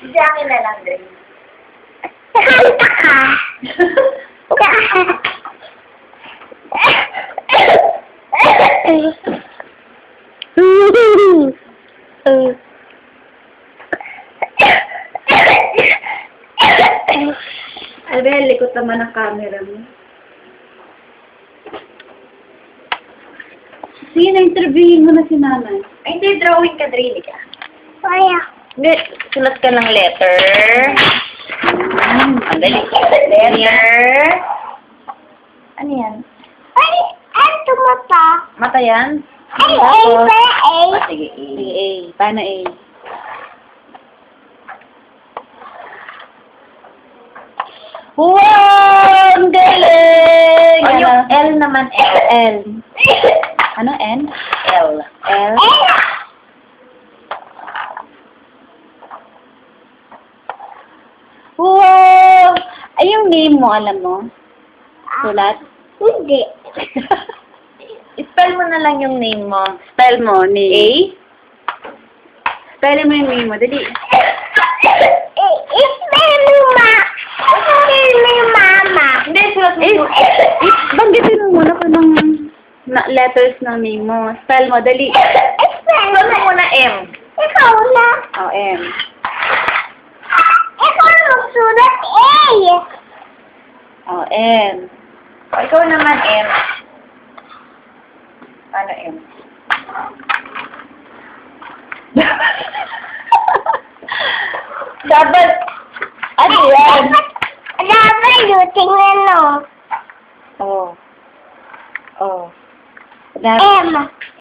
Sa akin na lang, Dre. Nakanta ka. Albel, likot naman ang camera mo. Sige, na-interviewin mo na si nanay. Ay, hindi, drawing ka, Dre. Ka. Kaya. Hindi, sulat ka ng letter. Ang dali. Letter. Ano yan? Ay, ano tumata? Mata yan? Ay, A, Tapos, pa, A. sige, A. Sige, A. Paano A? Wow! Ang galing! Ano? Yung L naman, L. L. Ano, N? L. L. Wow! Ay, yung name mo, alam mo? Sulat? Hindi. Spell mo na lang yung name mo. Spell mo, A? name. Spell mo yung name mo, dali. Spell mo, ma. Spell mo, mama. Hindi, sulat mo Eh, yung banggitin mo muna ko ng letters ng name mo. Spell mo, dali. Spell Sulat mo mo. muna M. Ikaw na. Oh, M. Ikaw magsulat A. Oh, M. O, ikaw naman, M. Paano M? Dapat, ano yan? Dapat yung tingnan mo. Oh. Oh. M.